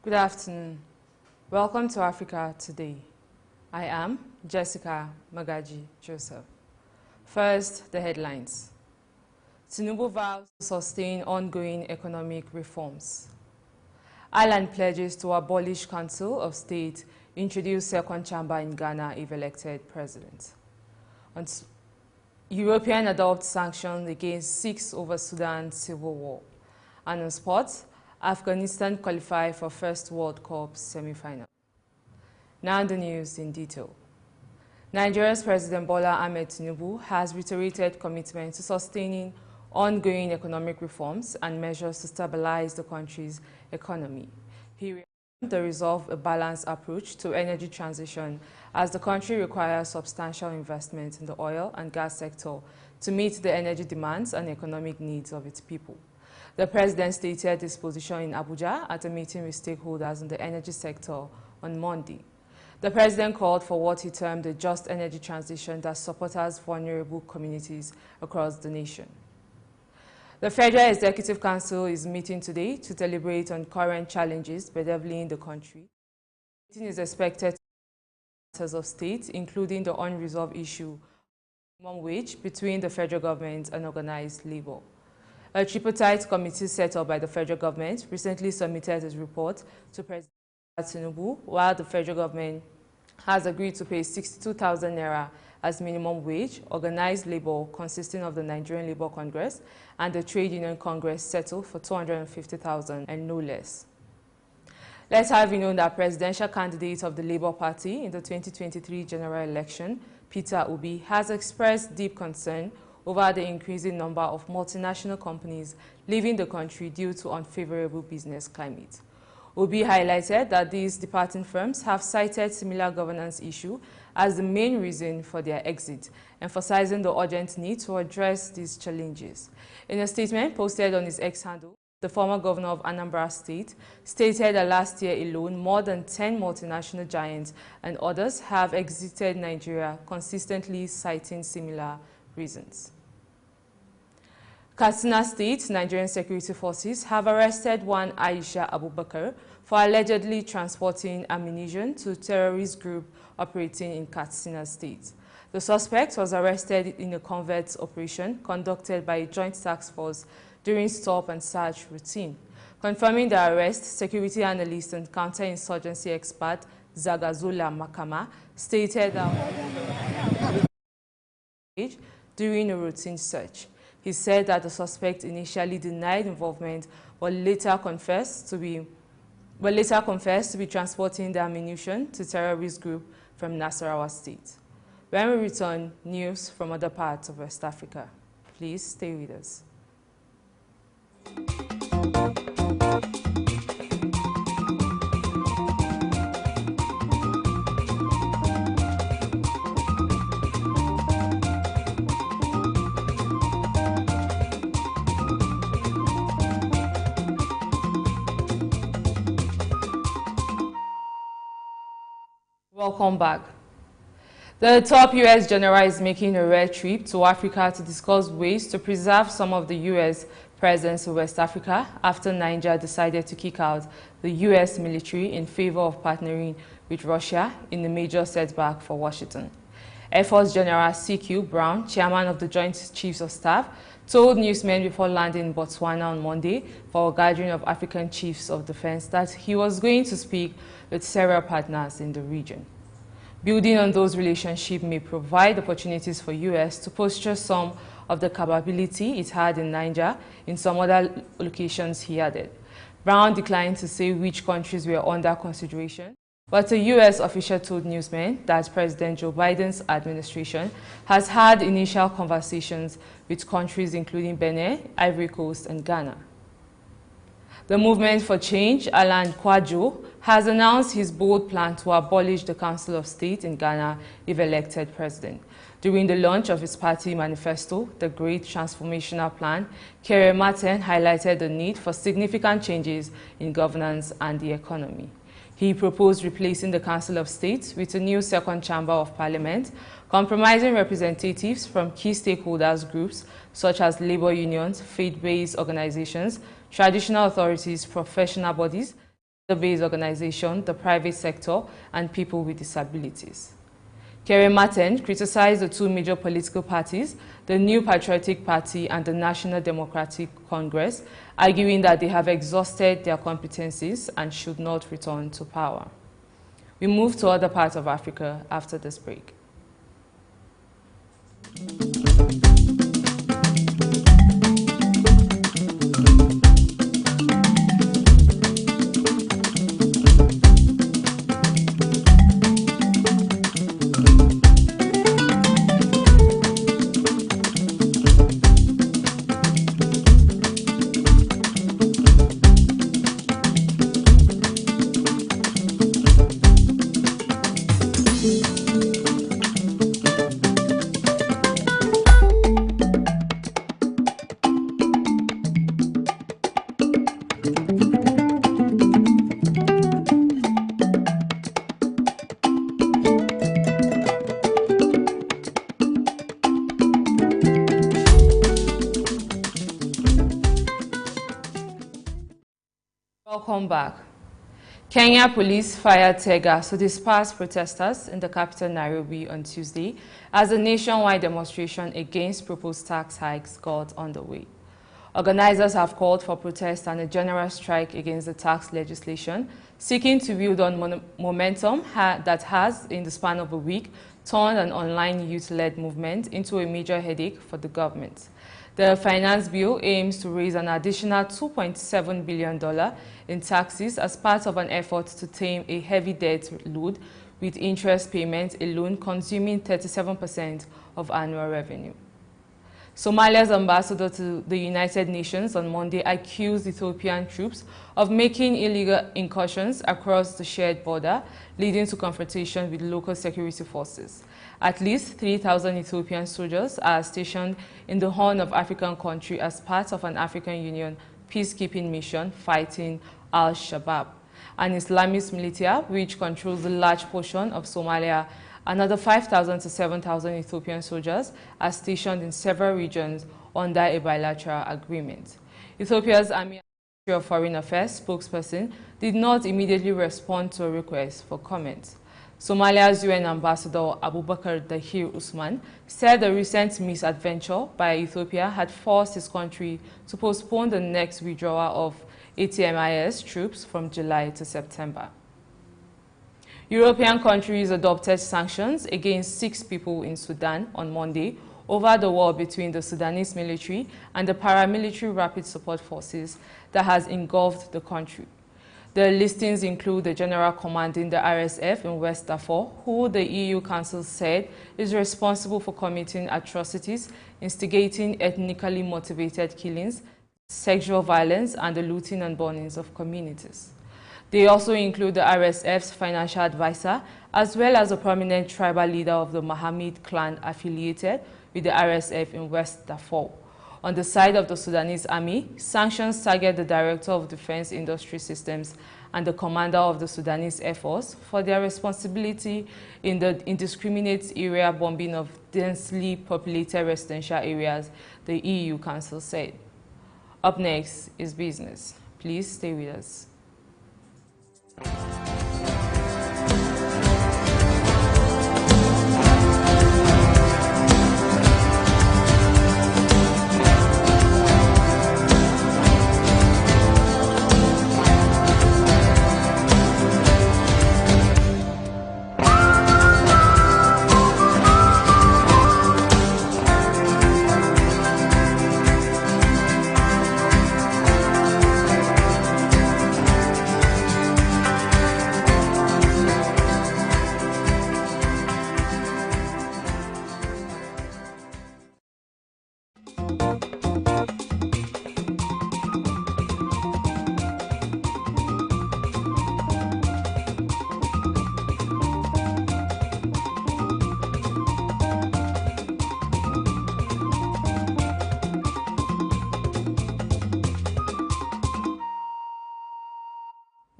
Good afternoon. Welcome to Africa Today. I am Jessica Magaji Joseph. First, the headlines. Tinubu vows to sustain ongoing economic reforms. Ireland pledges to abolish Council of State, introduce second chamber in Ghana if elected president. European adopts sanctions against 6 over Sudan civil war. And on sports, Afghanistan qualify for first World Cup semi-final. Now the news in detail. Nigeria's President Bola Ahmed Tinubu has reiterated commitment to sustaining ongoing economic reforms and measures to stabilize the country's economy. He reaffirmed the resolve a balanced approach to energy transition as the country requires substantial investment in the oil and gas sector to meet the energy demands and economic needs of its people. The president stated this position in Abuja at a meeting with stakeholders in the energy sector on Monday. The president called for what he termed a just energy transition that supports vulnerable communities across the nation. The Federal Executive Council is meeting today to deliberate on current challenges bedeviling the country. The meeting is expected to matters of state, including the unresolved issue of minimum wage between the federal government and organized labor. A tripartite committee set up by the federal government recently submitted its report to President Tinubu, while the federal government has agreed to pay 62,000 naira as minimum wage. Organized labor, consisting of the Nigerian Labour Congress and the Trade Union Congress, settled for 250,000 and no less. Let's have you know that presidential candidate of the Labour Party in the 2023 general election, Peter Obi, has expressed deep concern over the increasing number of multinational companies leaving the country due to unfavorable business climate. Obi highlighted that these departing firms have cited similar governance issues as the main reason for their exit, emphasizing the urgent need to address these challenges. In a statement posted on his X handle, the former governor of Anambra State stated that last year alone, more than 10 multinational giants and others have exited Nigeria, consistently citing similar reasons. Katsina State Nigerian security forces have arrested one Aisha Abubakar for allegedly transporting ammunition to a terrorist group operating in Katsina State. The suspect was arrested in a covert operation conducted by a joint task force during stop and search routine. Confirming the arrest, security analyst and counterinsurgency expert Zagazola Makama stated that during a routine search. He said that the suspect initially denied involvement but later confessed to be transporting the ammunition to terrorist group from Nasarawa State. When we return, news from other parts of West Africa. Please stay with us. Welcome back. The top U.S. general is making a rare trip to Africa to discuss ways to preserve some of the U.S. presence in West Africa after Niger decided to kick out the U.S. military in favor of partnering with Russia in a major setback for Washington. Air Force General C.Q. Brown, chairman of the Joint Chiefs of Staff, told newsmen before landing in Botswana on Monday for a gathering of African chiefs of defense that he was going to speak with several partners in the region. Building on those relationships may provide opportunities for U.S. to posture some of the capability it had in Niger in some other locations, he added. Brown declined to say which countries were under consideration, but a U.S. official told newsmen that President Joe Biden's administration has had initial conversations with countries including Benin, Ivory Coast, and Ghana. The Movement for Change, Alan Kwadwo, has announced his bold plan to abolish the Council of State in Ghana if elected president. During the launch of his party manifesto, The Great Transformational Plan, Kere Martin highlighted the need for significant changes in governance and the economy. He proposed replacing the Council of State with a new second chamber of parliament, comprising representatives from key stakeholders groups such as labor unions, faith-based organizations, traditional authorities, professional bodies, gender-based organization, the private sector, and people with disabilities. Kerry Martin criticized the two major political parties, the New Patriotic Party and the National Democratic Congress, arguing that they have exhausted their competencies and should not return to power. We move to other parts of Africa after this break. Welcome back. Kenya police fired tear gas to disperse protesters in the capital Nairobi on Tuesday as a nationwide demonstration against proposed tax hikes got underway. Organizers have called for protests and a general strike against the tax legislation, seeking to build on momentum that has, in the span of a week, turned an online youth-led movement into a major headache for the government. The finance bill aims to raise an additional $2.7 billion in taxes as part of an effort to tame a heavy debt load, with interest payments alone consuming 37% of annual revenue. Somalia's ambassador to the United Nations on Monday accused Ethiopian troops of making illegal incursions across the shared border, leading to confrontation with local security forces. At least 3,000 Ethiopian soldiers are stationed in the Horn of African country as part of an African Union peacekeeping mission fighting Al-Shabaab, an Islamist militia which controls a large portion of Somalia. Another 5,000 to 7,000 Ethiopian soldiers are stationed in several regions under a bilateral agreement. Ethiopia's Army Ministry of Foreign Affairs spokesperson did not immediately respond to a request for comment. Somalia's UN ambassador Abubakar Dahir Usman said the recent misadventure by Ethiopia had forced his country to postpone the next withdrawal of ATMIS troops from July to September. European countries adopted sanctions against 6 people in Sudan on Monday over the war between the Sudanese military and the paramilitary rapid support forces that has engulfed the country. The listings include the general commanding the RSF in West Darfur, who the EU Council said is responsible for committing atrocities, instigating ethnically motivated killings, sexual violence, and the looting and burnings of communities. They also include the RSF's financial advisor, as well as a prominent tribal leader of the Mohammed clan affiliated with the RSF in West Darfur. On the side of the Sudanese army, sanctions target the Director of Defense Industry Systems and the commander of the Sudanese Air Force for their responsibility in the indiscriminate area bombing of densely populated residential areas, the EU Council said. Up next is business. Please stay with us.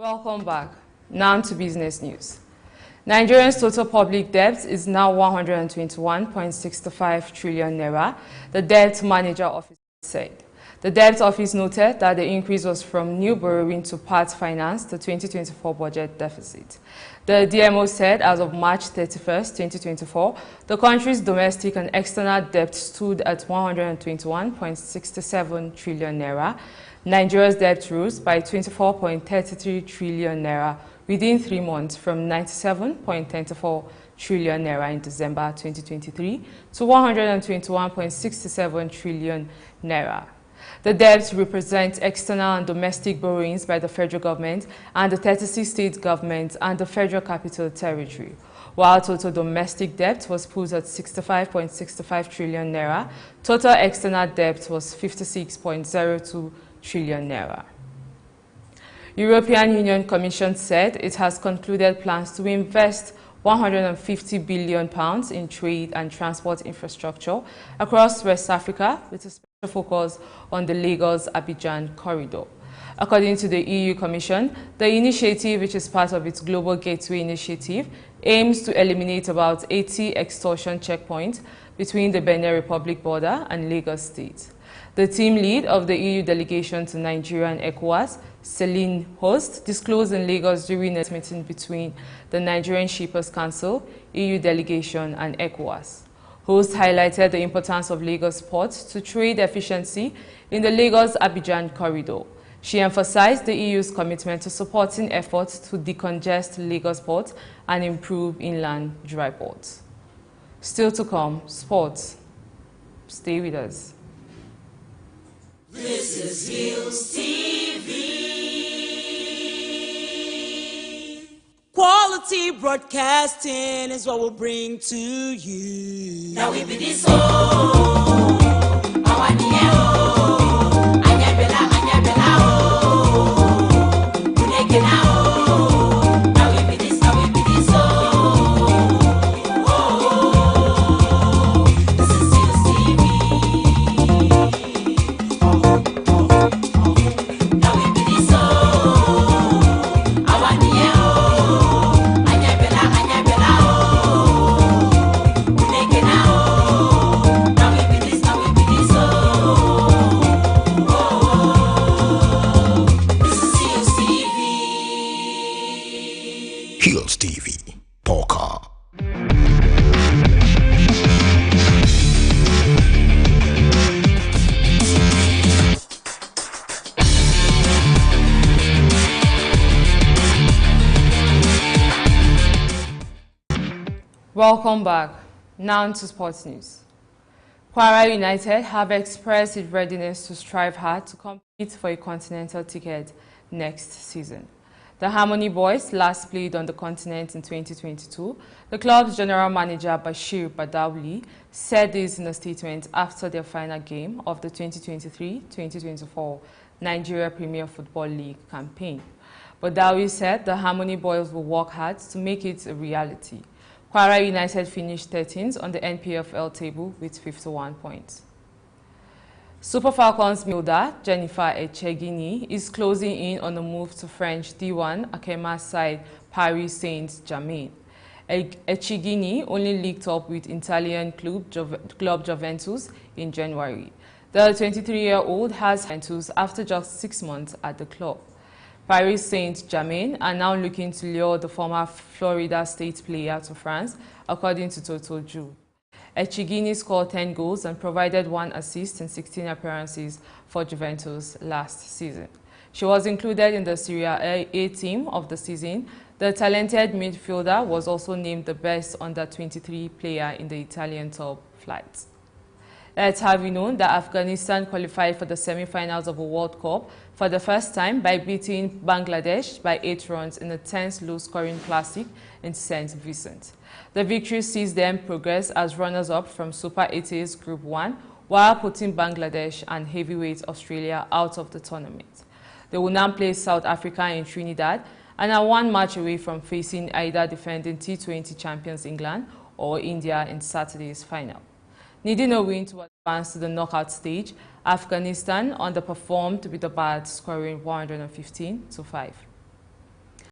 Welcome back. Now to business news. Nigeria's total public debt is now 121.65 trillion naira, the debt manager office said. The debt office noted that the increase was from new borrowing to part finance the 2024 budget deficit. The DMO said as of March 31, 2024, the country's domestic and external debt stood at 121.67 trillion naira. Nigeria's debt rose by 24.33 trillion naira within 3 months from 97.24 trillion naira in December 2023 to 121.67 trillion naira. The debt represents external and domestic borrowings by the federal government and the 36 state governments and the Federal Capital Territory. While total domestic debt was put at 65.65 trillion naira, total external debt was 56.02 trillion naira. European Union Commission said it has concluded plans to invest £150 billion in trade and transport infrastructure across West Africa with a special focus on the Lagos-Abuja corridor. According to the EU Commission, the initiative, which is part of its Global Gateway initiative, aims to eliminate about 80 extortion checkpoints between the Benin Republic border and Lagos State. The team lead of the EU delegation to Nigeria and ECOWAS, Celine Host, disclosed in Lagos during a meeting between the Nigerian Shippers Council, EU delegation and ECOWAS. Host highlighted the importance of Lagos Port to trade efficiency in the Lagos-Abidjan corridor. She emphasized the EU's commitment to supporting efforts to decongest Lagos Port and improve inland dry ports. Still to come, sports. Stay with us. This is Hillstv. Quality broadcasting is what we'll bring to you. Now we be this Hillstv, Poker. Welcome back. Now to sports news. Kwara United have expressed its readiness to strive hard to compete for a continental ticket next season. The Harmony Boys last played on the continent in 2022. The club's general manager Bashir Badawi said this in a statement after their final game of the 2023-2024 Nigeria Premier Football League campaign. Badawi said the Harmony Boys will work hard to make it a reality. Kwara United finished 13th on the NPFL table with 51 points. Super Falcons midfielder Jennifer Echegini is closing in on a move to French D1 Akema side Paris Saint-Germain. Echegini only linked up with Italian club Juventus in January. The 23-year-old has Juventus after just 6 months at the club. Paris Saint-Germain are now looking to lure the former Florida State player to France, according to Toto Ju. Echegini scored 10 goals and provided 1 assist in 16 appearances for Juventus last season. She was included in the Serie A team of the season. The talented midfielder was also named the best under-23 player in the Italian top flight. Let's have you known that Afghanistan qualified for the semi-finals of a World Cup for the first time by beating Bangladesh by 8 runs in a tense low-scoring classic in St. Vincent. The victory sees them progress as runners-up from Super 8's Group 1, while putting Bangladesh and heavyweight Australia out of the tournament. They will now play South Africa and Trinidad and are 1 match away from facing either defending T20 champions England or India in Saturday's final. Needing a win to advance to the knockout stage, Afghanistan underperformed with the Bats scoring 115-5.